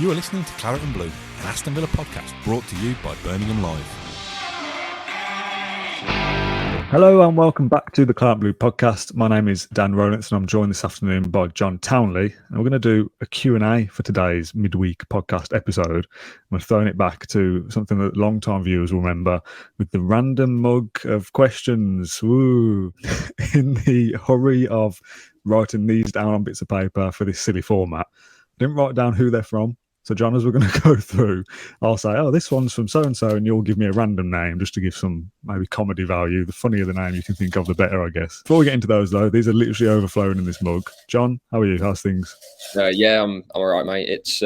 You are listening to Claret and Blue, an Aston Villa podcast brought to you by Birmingham Live. Hello and welcome back to the Claret and Blue podcast. My name is Dan Rowlands and I'm joined this afternoon by John Townley. And we're going to do a Q&A for today's midweek podcast episode. We're throwing it back to something that long-time viewers will remember with the random mug of questions. Woo! In the hurry of writing these down on bits of paper for this silly format, I didn't write down who they're from. So, John, as we're going to go through, I'll say, oh, this one's from so-and-so, and you'll give me a random name just to give some maybe comedy value. The funnier the name you can think of, the better, I guess. Before we get into those, though, these are literally overflowing in this mug. John, how are you? How's things? Yeah, I'm all right, mate. It's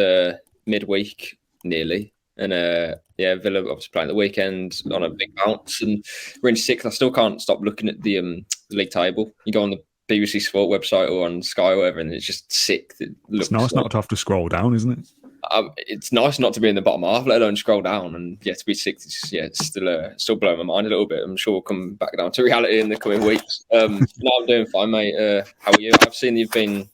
midweek, nearly. And, Villa obviously playing the weekend on a big bounce. And we're in sixth. I still can't stop looking at the league table. You go on the BBC Sport website or on Sky or whatever, and it's just sick. It's nice not to have to scroll down, isn't it? It's nice not to be in the bottom half, let alone scroll down, and to be sixth. It's still blowing my mind a little bit. I'm sure we'll come back down to reality in the coming weeks. No, I'm doing fine, mate. How are you? I've seen you've been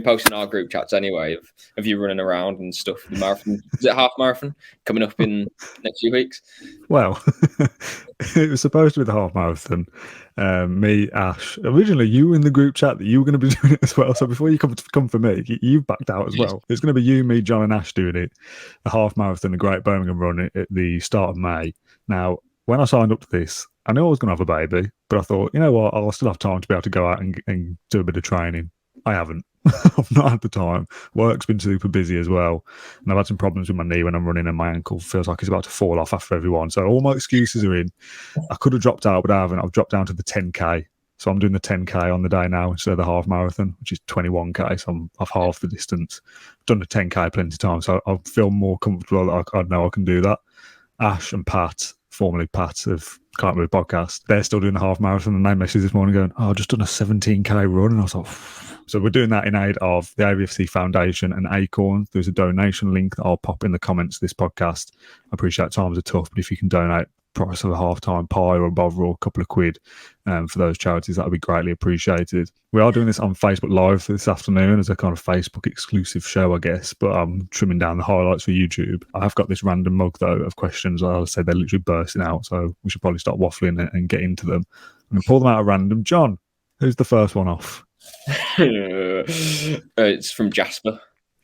posting our group chats anyway of you running around and stuff. The marathon, is it a half marathon coming up in next few weeks? Well, it was supposed to be the half marathon. Me, Ash. Originally, you were in the group chat that you were going to be doing it as well. So before you come for me, you backed out as well. It's going to be you, me, John, and Ash doing it. A half marathon, the Great Birmingham Run at the start of May. Now, when I signed up to this, I knew I was going to have a baby, but I thought, you know what, I'll still have time to be able to go out and do a bit of training. I haven't. I've not had the time. Work's been super busy as well. And I've had some problems with my knee when I'm running, and my ankle feels like it's about to fall off after everyone. So all my excuses are in. I could have dropped out, but I haven't. I've dropped down to the 10K. So I'm doing the 10K on the day now instead of the half marathon, which is 21K. So I've halved the distance. I've done the 10K plenty of times. So I feel more comfortable that I know I can do that. Ash and Pat, formerly Pat of Can't Move Podcast, they're still doing the half marathon, and they messaged this morning going, I've just done a 17K run. And I was like, so we're doing that in aid of the AVFC Foundation and Acorn. There's a donation link that I'll pop in the comments of this podcast. I appreciate times are tough, but if you can donate price of a half-time pie or above, or a couple of quid for those charities, that would be greatly appreciated. We are doing this on Facebook Live this afternoon as a kind of Facebook exclusive show, I guess, but I'm trimming down the highlights for YouTube. I have got this random mug, though, of questions. I'll say they're literally bursting out, so we should probably start waffling and get into them. I'm going to pull them out at random. John, who's the first one off? It's from Jasper.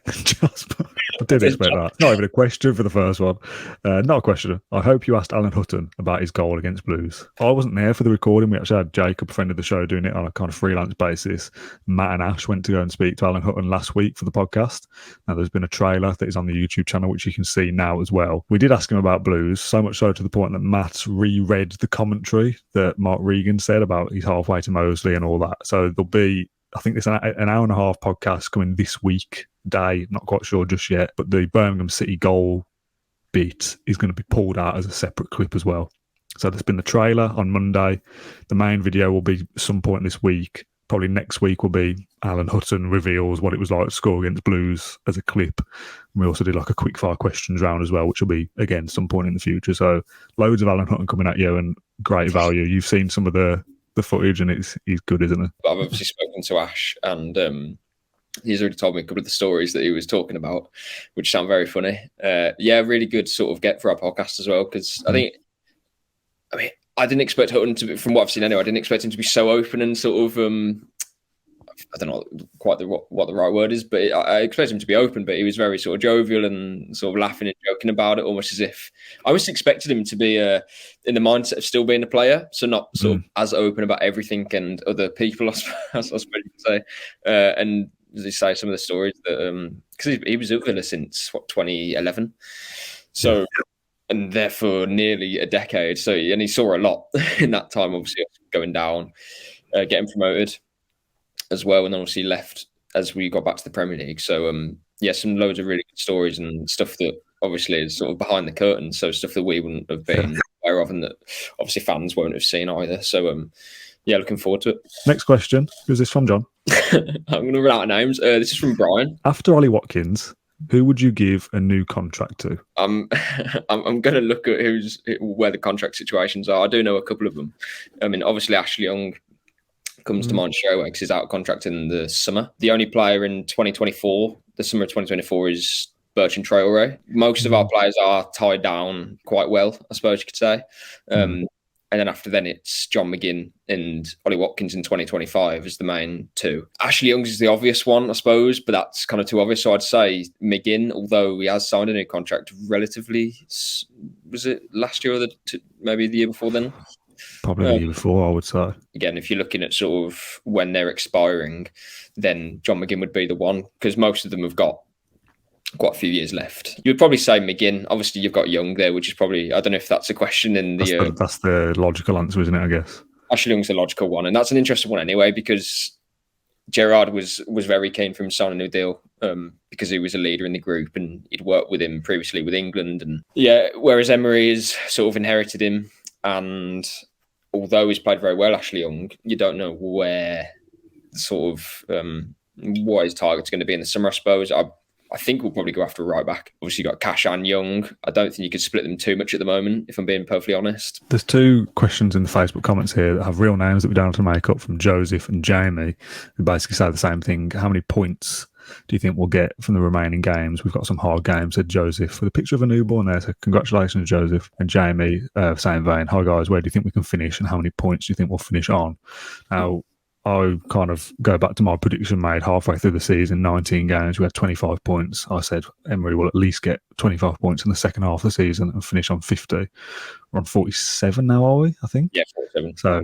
Jasper. I did expect that. Not even a question for the first one. Not a question. I hope you asked Alan Hutton about his goal against Blues. I wasn't there for the recording. We actually had Jacob, a friend of the show, doing it on a kind of freelance basis. Matt and Ash went to go and speak to Alan Hutton last week for the podcast. Now, there's been a trailer that is on the YouTube channel, which you can see now as well. We did ask him about Blues, so much so to the point that Matt reread the commentary that Mark Regan said about he's halfway to Moseley and all that. So there'll be, I think there's an hour and a half podcast coming this week. Day, not quite sure just yet, but the Birmingham City goal bit is going to be pulled out as a separate clip as well. So there's been the trailer on Monday. The main video will be some point this week. Probably next week will be Alan Hutton reveals what it was like to score against Blues as a clip. And we also did like a quick fire questions round as well, which will be again some point in the future. So loads of Alan Hutton coming at you and great value. You've seen some of the footage and he's good, isn't he? I've obviously spoken to Ash, and he's already told me a couple of the stories that he was talking about, which sound very funny. Really good sort of get for our podcast as well, because I didn't expect Hutton to be, from what I've seen anyway, I didn't expect him to be so open and sort of, I don't know quite what the right word is, but I expect him to be open, but he was very sort of jovial and sort of laughing and joking about it, almost as if I always expected him to be in the mindset of still being a player, so not sort of as open about everything and other people, I suppose you could say. And as you say, some of the stories that because he was at Villa since 2011, so and there for nearly a decade. So and he saw a lot in that time. Obviously, going down, getting promoted as well, and then obviously left as we got back to the Premier League. So some loads of really good stories and stuff that obviously is sort of behind the curtain. So stuff that we wouldn't have been aware of, and that obviously fans won't have seen either. So looking forward to it. Next question. Who's this from, John? I'm going to run out of names. This is from Brian. After Ollie Watkins, who would you give a new contract to? I'm going to look at where the contract situations are. I do know a couple of them. I mean, obviously Ashley Young comes to mind straight away because he's out of contract in the summer. The only player in 2024, the summer of 2024, is Bertrand Traore. Most of our players are tied down quite well, I suppose you could say. And then after then, it's John McGinn and Ollie Watkins in 2025 as the main two. Ashley Young's is the obvious one, I suppose, but that's kind of too obvious. So I'd say McGinn, although he has signed a new contract relatively, was it last year or maybe the year before then? Probably the year before, I would say. Again, if you're looking at sort of when they're expiring, then John McGinn would be the one, because most of them have got quite a few years left. You'd probably say McGinn. Obviously, you've got Young there, which is probably, I don't know if that's a question in the... That's the logical answer, isn't it, I guess? Ashley Young's the logical one, and that's an interesting one anyway, because Gerrard was very keen for him to sign a new deal because he was a leader in the group and he'd worked with him previously with England. And whereas Emery has sort of inherited him, and although he's played very well, Ashley Young, you don't know where sort of what his target's going to be in the summer, I suppose. I think we'll probably go after a right back. Obviously, you've got Cash and Young. I don't think you could split them too much at the moment, if I'm being perfectly honest. There's two questions in the Facebook comments here that have real names that we don't have to make up, from Joseph and Jamie, who basically say the same thing. How many points do you think we'll get from the remaining games? We've got some hard games, said Joseph, with a picture of a newborn there. So congratulations, Joseph. And Jamie, same vein. Hi, guys. Where do you think we can finish, and how many points do you think we'll finish on? Now, I kind of go back to my prediction made halfway through the season, 19 games, we had 25 points. I said Emery will at least get 25 points in the second half of the season and finish on 50. We're on 47 now, are we? I think. Yeah, 47. So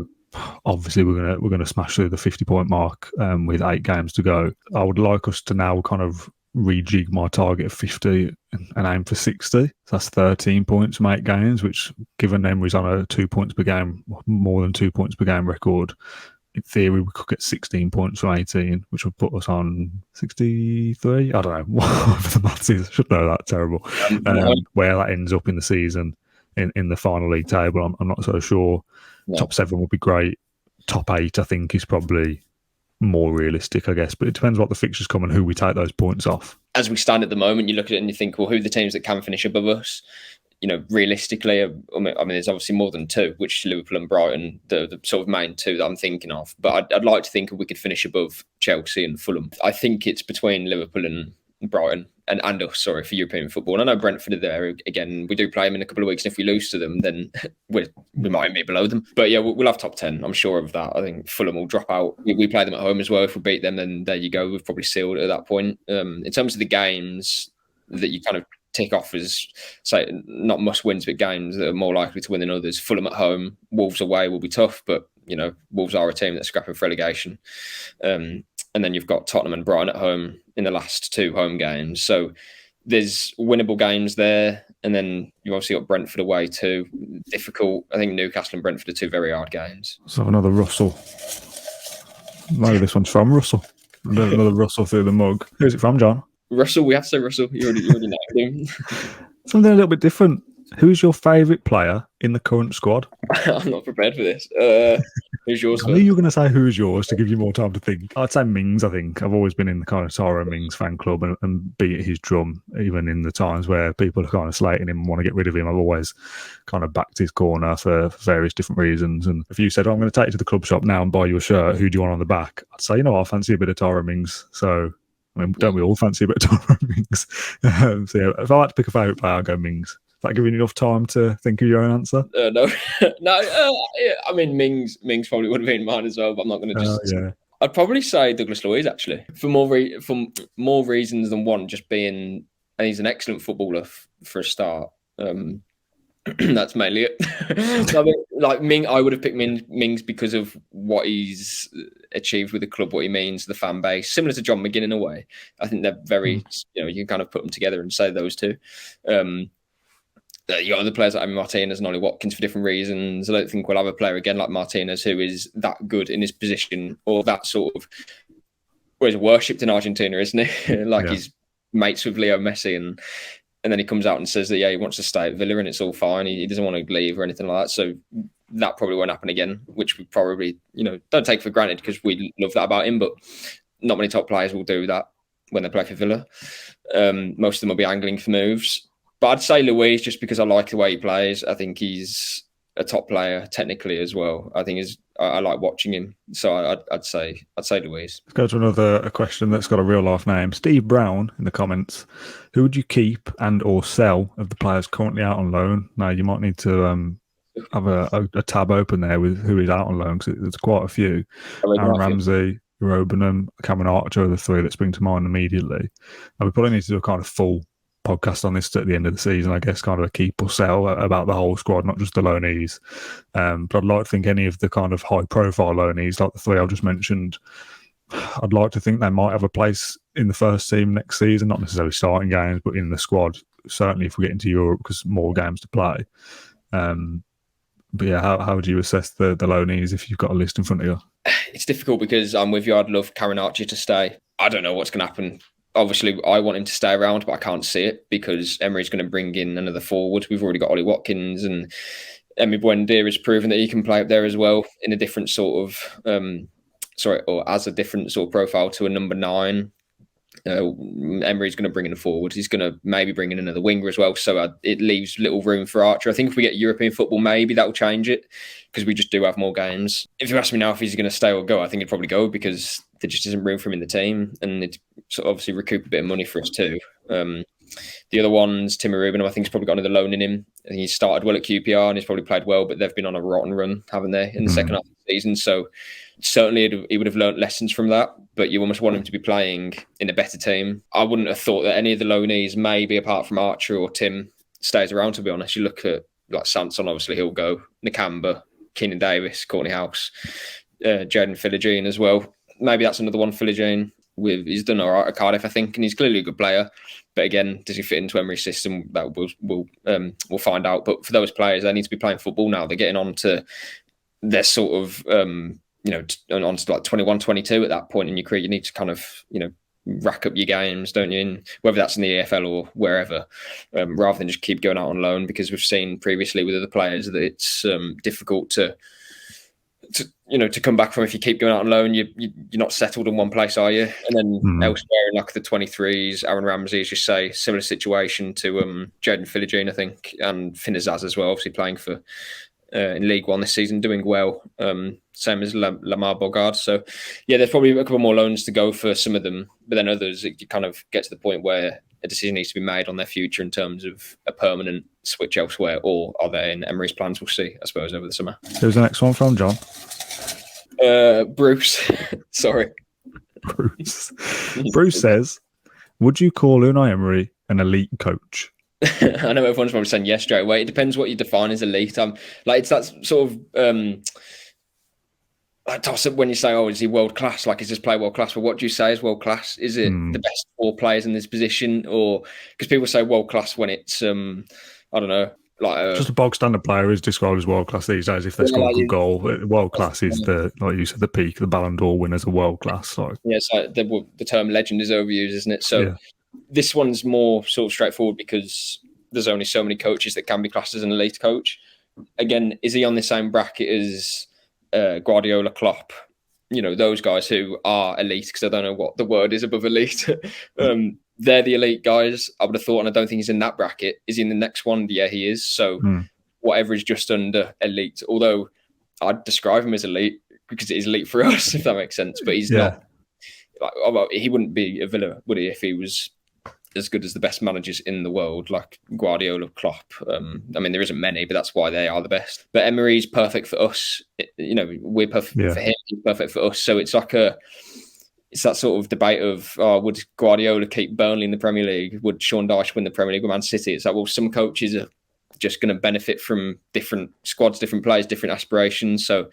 obviously we're gonna smash through the 50-point mark with 8 games to go. I would like us to now kind of rejig my target of 50 and aim for 60. So that's 13 points from 8 games, which, given Emery's on a 2 points per game, more than 2 points per game record, in theory, we could get 16 points from 18, which would put us on 63. I don't know. Whatever the maths is, I should know that. Terrible. Where that ends up in the season, in the final league table, I'm not so sure. Yeah. Top 7 would be great. Top 8, I think, is probably more realistic, I guess. But it depends what the fixtures come and who we take those points off. As we stand at the moment, you look at it and you think, well, who are the teams that can finish above us? You know, realistically, I mean, there's obviously more than 2, which Liverpool and Brighton, the sort of main 2 that I'm thinking of. But I'd like to think we could finish above Chelsea and Fulham. I think it's between Liverpool and Brighton and us, sorry, for European football. And I know Brentford are there. Again, we do play them in a couple of weeks, and if we lose to them, then we might be below them. But yeah, we'll have top 10. I'm sure of that. I think Fulham will drop out. We play them at home as well. If we beat them, then there you go. We've probably sealed it at that point. In terms of the games that you kind of tick off as, say, not must wins, but games that are more likely to win than others. Fulham at home, Wolves away will be tough, but you know, Wolves are a team that's scrapping for relegation. And then you've got Tottenham and Brighton at home in the last 2 home games. So there's winnable games there. And then you've obviously got Brentford away too. Difficult. I think Newcastle and Brentford are 2 very hard games. So another Russell. Maybe this one's from Russell. Another Russell through the mug. Who's it from, John? Russell, we have to say Russell. You already know him. Something a little bit different. Who's your favourite player in the current squad? I'm not prepared for this. Who's yours? I knew you were going to say who's yours to give you more time to think. I'd say Mings, I think. I've always been in the kind of Tyrone Mings fan club and beat his drum, even in the times where people are kind of slating him and want to get rid of him. I've always kind of backed his corner for various different reasons. And if you said, I'm going to take you to the club shop now and buy you a shirt, who do you want on the back? I'd say, I fancy a bit of Tyrone Mings. So, I mean, don't we all fancy a bit of Tyrone Mings? So yeah, if I had to pick a favourite player, I'd go Mings. Is that giving you enough time to think of your own answer? No. I mean, Mings probably would have been mine as well, but I'm not going to just... yeah. I'd probably say Douglas Luiz, actually, for more reasons than one, just being... And he's an excellent footballer for a start. That's mainly it. I would have picked Mings because of what he's achieved with the club, what he means to the fan base. Similar to John McGinn in a way. I think they're very... you can kind of put them together and say those 2. You got other players like Martinez and Ollie Watkins for different reasons. I don't think we'll have a player again like Martinez who is that good in his position, or that sort of... Well, he's worshipped in Argentina, isn't he? He's mates with Leo Messi, and then he comes out and says that, he wants to stay at Villa and it's all fine. He doesn't want to leave or anything like that. So that probably won't happen again, which we probably, don't take for granted because we love that about him, but not many top players will do that when they play for Villa. Most of them will be angling for moves. But I'd say Luiz, just because I like the way he plays. I think he's a top player technically as well. I think I like watching him. So I'd say Luiz. Let's go to a question that's got a real life name. Steve Brown in the comments. Who would you keep and or sell of the players currently out on loan? Now you might need to have a tab open there with who is out on loan, because there's quite a few. Aaron Ramsey, Robinham, Cameron Archer are the three that spring to mind immediately. And we probably need to do a kind of full podcast on this at the end of the season, I guess, kind of a keep or sell about the whole squad, not just the loanees. But I'd like to think any of the kind of high profile loanees, like the three I've just mentioned, I'd like to think they might have a place in the first team next season, not necessarily starting games, but in the squad, certainly if we get into Europe, because more games to play. But yeah, how would you assess the loanees if you've got a list in front of you? It's difficult because I'm with you. I'd love Cameron Archer to stay. I don't know what's going to happen. Obviously, I want him to stay around, but I can't see it because Emery's going to bring in another forward. We've already got Ollie Watkins, and Emi Buendia has proven that he can play up there as well in a different sort of, or as a different sort of profile to a number 9. Emery's going to bring in a forward. He's going to maybe bring in another winger as well. So it leaves little room for Archer. I think if we get European football, maybe that will change it because we just do have more games. If you ask me now if he's going to stay or go, I think he'd probably go because there just isn't room for him in the team, and it's sort of obviously recoup a bit of money for us too. The other ones, Timmy Rubin, I think he's probably got another loan in him. I think he started well at QPR and he's probably played well, but they've been on a rotten run, haven't they, in the second half of the season? So certainly he would have learnt lessons from that, but you almost want him to be playing in a better team. I wouldn't have thought that any of the loanees, maybe apart from Archer or Tim, stays around, to be honest. You look at like Sanson, obviously he'll go, Nakamba, Keenan Davis, Courtney House, Jaden Philogene as well. Maybe that's another one, Philogene. He's done all right at Cardiff, I think, and he's clearly a good player. But again, does he fit into Emery's system? That we'll find out. But for those players, they need to be playing football now. They're getting on to their sort of, on to like 21, 22 at that point in your career. You need to kind of, rack up your games, don't you? And whether that's in the EFL or wherever, rather than just keep going out on loan, because we've seen previously with other players that it's difficult to come back from. If you keep going out on loan, you're not settled in one place, are you? And then elsewhere in like the 23s, Aaron Ramsey, as you say, similar situation to Jaden Philogene, I think, and Finn Azaz as well, obviously playing for in League One this season, doing well. Same as Lamar Bogard. So yeah, there's probably a couple more loans to go for some of them, but then others, you kind of get to the point where a decision needs to be made on their future in terms of a permanent switch elsewhere, or are they in Emery's plans? We'll see, I suppose, over the summer. Who's the next one from, John? Bruce. Sorry. Bruce says, would you call Unai Emery an elite coach? I know everyone's probably saying yes straight away. It depends what you define as elite. It's that sort of toss up when you say, is he world class? Like, is this player world class? But what do you say is world class? Is it the best 4 players in this position? Or because people say world class when it's, I don't know, like just a bog standard player is described as world class these days. If they score a good goal, world class is like you said, the peak. The Ballon d'Or winners are world class. Like. Yeah, it's like the term legend is overused, isn't it? So this one's more sort of straightforward because there's only so many coaches that can be classed as an elite coach. Again, is he on the same bracket as Guardiola, Klopp? Those guys who are elite, because I don't know what the word is above elite. They're the elite guys, I would have thought, and I don't think he's in that bracket. Is he in the next one? Yeah, he is. So whatever is just under elite, although I'd describe him as elite because it is elite for us, if that makes sense. But he's not. He wouldn't be a Villa, would he, if he was as good as the best managers in the world, like Guardiola, Klopp. There isn't many, but that's why they are the best. But Emery's perfect for us. We're perfect for him. He's perfect for us. So it's like it's that sort of debate of, would Guardiola keep Burnley in the Premier League? Would Sean Dyche win the Premier League with Man City? It's like, well, some coaches are just going to benefit from different squads, different players, different aspirations. So,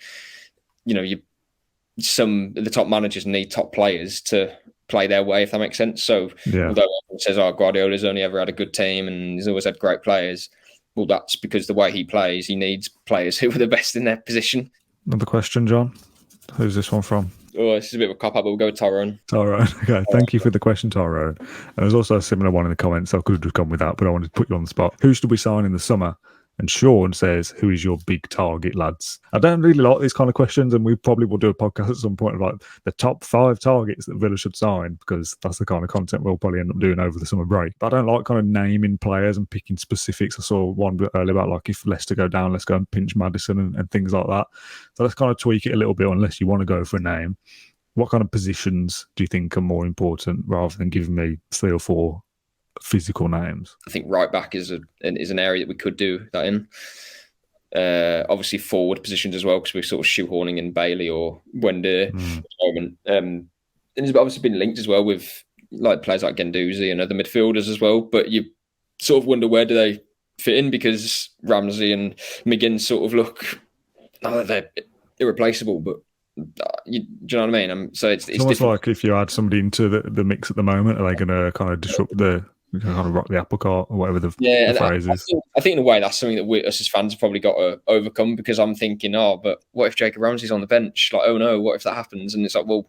some of the top managers need top players to play their way, if that makes sense. So although everyone says, Guardiola's only ever had a good team and he's always had great players, well, that's because the way he plays, he needs players who are the best in their position. Another question, John. Who's this one from? Oh, this is a bit of a cop-out, but we'll go with Tyrone. Tyrone. Okay, thank you for the question, Tyrone. And there's also a similar one in the comments, so I could have just gone with that, but I wanted to put you on the spot. Who should we sign in the summer? And Sean says, who is your big target, lads? I don't really like these kind of questions, and we probably will do a podcast at some point of like the top 5 targets that Villa should sign, because that's the kind of content we'll probably end up doing over the summer break. But I don't like kind of naming players and picking specifics. I saw one bit earlier about like if Leicester go down, let's go and pinch Maddison and things like that. So let's kind of tweak it a little bit, unless you want to go for a name. What kind of positions do you think are more important, rather than giving me 3 or 4 physical names? I think right back is an area that we could do that in. Obviously forward positions as well, because we're sort of shoehorning in Bailey or Wendy at the moment. And it's obviously been linked as well with like players like Guendouzi and other midfielders as well. But you sort of wonder, where do they fit in? Because Ramsey and McGinn sort of look, they're irreplaceable, but do you know what I mean? So it's almost like if you add somebody into the mix at the moment, are they going to kind of disrupt kind of rock the apple cart, or whatever the phrase is? I think in a way that's something that we, us as fans, have probably got to overcome, because I'm thinking, but what if Jacob Ramsey's on the bench? Like, oh no, what if that happens? And it's like, well,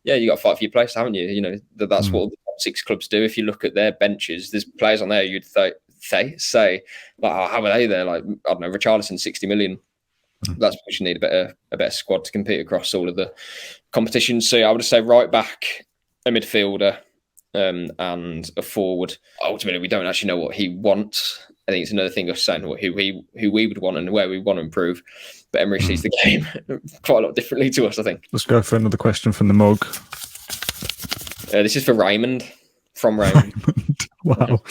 yeah, you got to fight for your place, haven't you? You know, that's what the top 6 clubs do. If you look at their benches, there's players on there you'd say, like, how are they there? Like, I don't know, Richarlison, 60 million. That's because you need a better squad to compete across all of the competitions. So I would say right back, a midfielder, and a forward. Ultimately, we don't actually know what he wants. I think it's another thing of saying who we would want and where we want to improve. But Emery sees the game quite a lot differently to us, I think. Let's go for another question from the mug. This is for Raymond. From Raymond. Wow.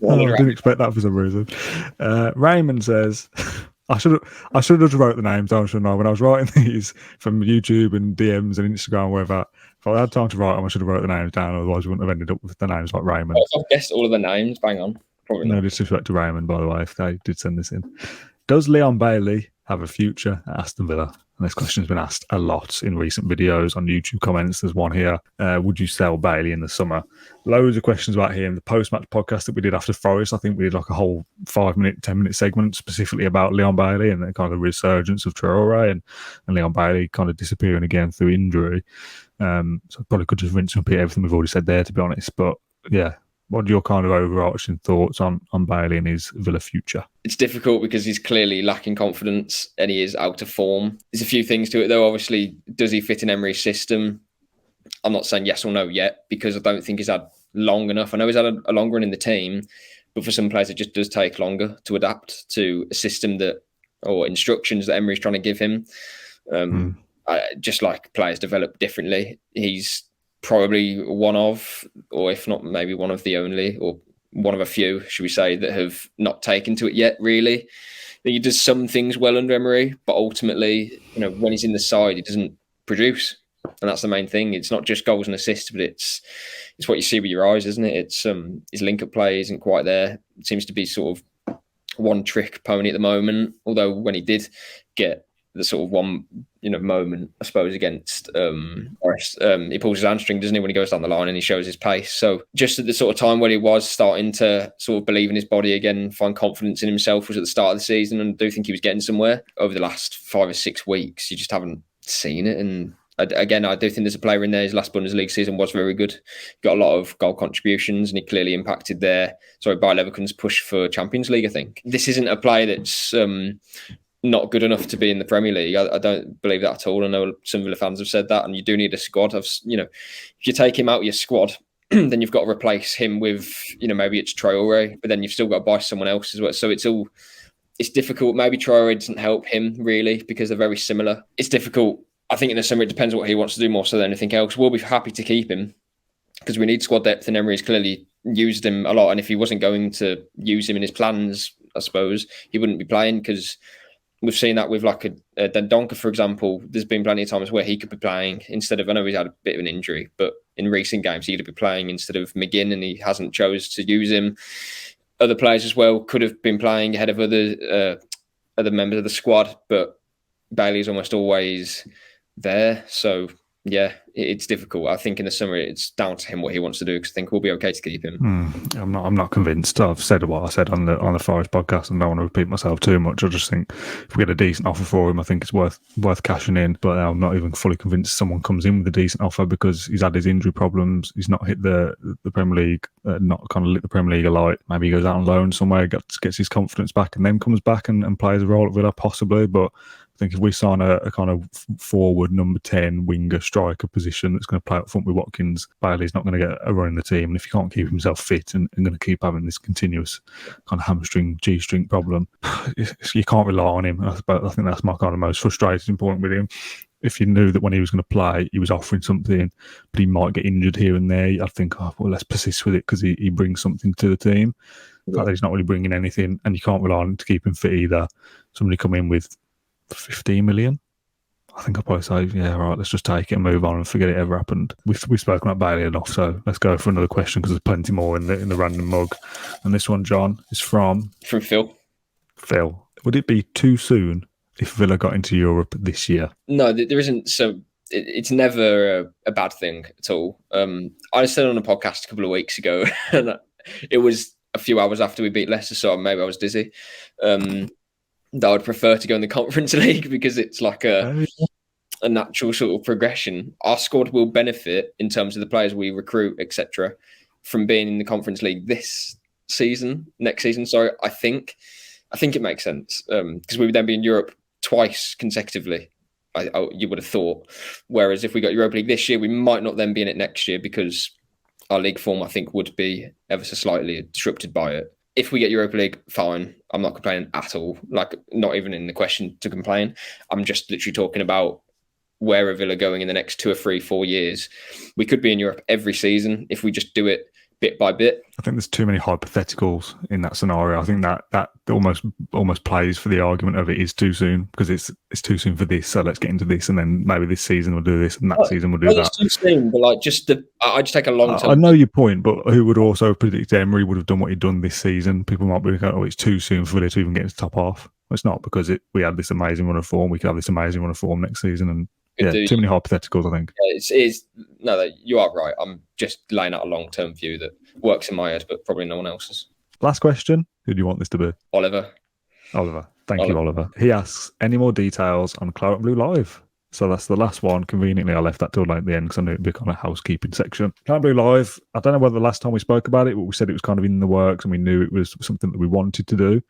I didn't expect that for some reason. Raymond says, I should have just wrote the names down, shouldn't I? When I was writing these from YouTube and DMs and Instagram, wherever, if I had time to write them, I should have wrote the names down. Otherwise, we wouldn't have ended up with the names like Raymond. I've guessed all of the names. Bang on. Probably no not. disrespect to Raymond, by the way, if they did send this in. Does Leon Bailey have a future at Aston Villa? And this question has been asked a lot in recent videos on YouTube comments. There's one here. Would you sell Bailey in the summer? Loads of questions about him. The post-match podcast that we did after Forest, I think we did like a whole 5-minute, 10-minute segment specifically about Leon Bailey and the kind of resurgence of Traore and Leon Bailey kind of disappearing again through injury. So probably could just rinse and repeat everything we've already said there, to be honest. But yeah, what are your kind of overarching thoughts on Bailey and his Villa future? It's difficult because he's clearly lacking confidence and he is out of form. There's a few things to it though. Obviously, does he fit in Emery's system? I'm not saying yes or no yet, because I don't think he's had long enough. I know he's had a long run in the team, but for some players it just does take longer to adapt to a system or instructions that Emery's trying to give him. Just like players develop differently. He's probably one of, or if not maybe one of the only, or one of a few, should we say, that have not taken to it yet, really. He does some things well under Emery, but ultimately, you know, when he's in the side, he doesn't produce. And that's the main thing. It's not just goals and assists, but it's what you see with your eyes, isn't it? It's his link-up play isn't quite there. It seems to be sort of one-trick pony at the moment, although when he did get the sort of one, moment, I suppose, against Forest, he pulls his hamstring, doesn't he, when he goes down the line and he shows his pace. So just at the sort of time when he was starting to sort of believe in his body again, find confidence in himself, was at the start of the season, and I do think he was getting somewhere. Over the last 5 or 6 weeks, you just haven't seen it. And again, I do think there's a player in there. His last Bundesliga season was very good. Got a lot of goal contributions, and he clearly impacted Bayer Leverkusen's push for Champions League, I think. This isn't a player that's not good enough to be in the Premier League. I don't believe that at all. I know some Villa fans have said that, and you do need a squad. If you take him out of your squad, then you've got to replace him with, maybe it's Traore, but then you've still got to buy someone else as well. So it's difficult. Maybe Traore doesn't help him really, because they're very similar. It's difficult. I think in the summer it depends what he wants to do more so than anything else. We'll be happy to keep him because we need squad depth, and Emery's clearly used him a lot. And if he wasn't going to use him in his plans, I suppose he wouldn't be playing, because we've seen that with like a Dendoncker, for example. There's been plenty of times where he could be playing instead of, I know he's had a bit of an injury, but in recent games he'd be playing instead of McGinn, and he hasn't chose to use him. Other players as well could have been playing ahead of other members of the squad, but Bailey's almost always there. So yeah, it's difficult. I think in the summer it's down to him what he wants to do, because I think we'll be okay to keep him. I'm not convinced. I've said what I said on the Forest podcast, and I don't want to repeat myself too much. I just think if we get a decent offer for him, I think it's worth cashing in. But I'm not even fully convinced someone comes in with a decent offer, because he's had his injury problems. He's not hit the Premier League, not kind of lit the Premier League alight. Maybe he goes out on loan somewhere, gets his confidence back, and then comes back and plays a role at Villa possibly. But I think if we sign a kind of forward number 10 winger striker position that's going to play up front with Watkins, Bailey's not going to get a run in the team. And if he can't keep himself fit and going to keep having this continuous kind of hamstring, G-string problem, you can't rely on him. I think that's my kind of most frustrating point with him. If you knew that when he was going to play, he was offering something, but he might get injured here and there, I'd think, let's persist with it, because he brings something to the team. The fact that he's not really bringing anything, and you can't rely on him to keep him fit either. Somebody come in with 15 million, I think I'll probably say, yeah, right, let's just take it and move on and forget it ever happened. We've spoken about Bailey enough, so let's go for another question, because there's plenty more in the random mug. And this one, John, is from Phil. Phil. Would it be too soon if Villa got into Europe this year? No, there isn't. So it's never a bad thing at all. I said on a podcast a couple of weeks ago, and it was a few hours after we beat Leicester, so maybe I was dizzy, that I would prefer to go in the Conference League, because it's like a natural sort of progression. Our squad will benefit in terms of the players we recruit, etc., from being in the Conference League next season. Sorry, I think it makes sense, because we would then be in Europe twice consecutively. You would have thought. Whereas if we got Europa League this year, we might not then be in it next year, because our league form, I think, would be ever so slightly disrupted by it. If we get Europa League, fine. I'm not complaining at all. Like, not even in the question to complain. I'm just literally talking about where are Villa going in the next 2 or 3, 4 years. We could be in Europe every season if we just do it bit by bit. I think there's too many hypotheticals in that scenario. I think that almost plays for the argument of it is too soon, because it's too soon for this, so let's get into this, and then maybe this season we'll do this, and that season we'll do that. It's too soon, but like I just take a long term. I know your point, but who would also predict Emery would have done what he'd done this season? People might be going, it's too soon for Villa to even get into the top half. Well, it's not, because we had this amazing run of form. We could have this amazing run of form next season, and too many hypotheticals, I think. No, you are right. I'm just laying out a long-term view that works in my head, but probably no one else's. Last question. Who do you want this to be? Oliver. Thank you, Oliver. He asks, any more details on Claret and Blue Live? So that's the last one. Conveniently, I left that till like the end, because I knew it'd be kind of a housekeeping section. Claret and Blue Live, I don't know whether the last time we spoke about it, but we said it was kind of in the works, and we knew it was something that we wanted to do.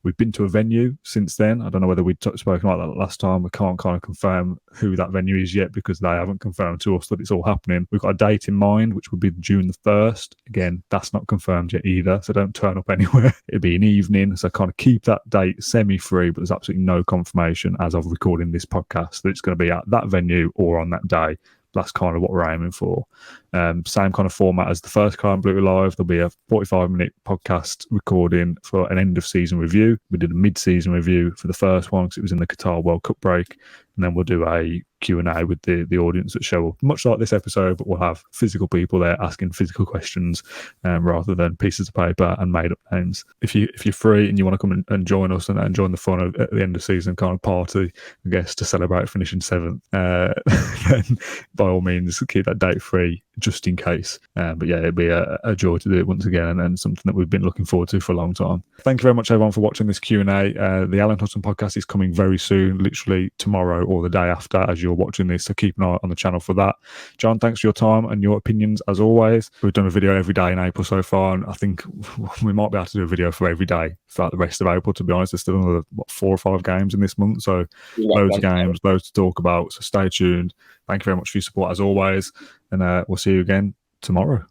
We've been to a venue since then. I don't know whether we'd spoken about that last time. We can't kind of confirm who that venue is yet, because they haven't confirmed to us that it's all happening. We've got a date in mind, which would be June the 1st. Again, that's not confirmed yet either, so don't turn up anywhere. It'd be an evening, so kind of keep that date semi-free, but there's absolutely no confirmation as of recording this podcast that it's going to be at that venue or on that day. That's kind of what we're aiming for. Same kind of format as the first Claret and Blue Live. There'll be a 45-minute podcast recording for an end-of-season review. We did a mid-season review for the first one, because it was in the Qatar World Cup break. And then we'll do a Q&A with the audience at show, much like this episode, but we'll have physical people there asking physical questions rather than pieces of paper and made-up names. If you're free and you want to come and join us and join the fun at the end of season kind of party, I guess, to celebrate finishing 7th, then by all means keep that date free, just in case. But yeah, it'd be a joy to do it once again, and something that we've been looking forward to for a long time. Thank you very much, everyone, for watching this Q&A. The Alan Hutton podcast is coming very soon, literally tomorrow or the day after as you're watching this, so keep an eye on the channel for that. John, thanks for your time and your opinions as always. We've done a video every day in April so far, and I think we might be able to do a video for every day throughout the rest of April, to be honest. There's still another 4 or 5 games in this month, so loads of games, loads to talk about, so stay tuned. Thank you very much for your support as always, and we'll see you again tomorrow.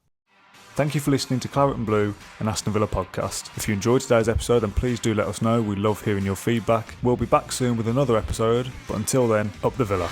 Thank you for listening to Claret and Blue, an Aston Villa podcast. If you enjoyed today's episode, then please do let us know. We love hearing your feedback. We'll be back soon with another episode, but until then, up the Villa.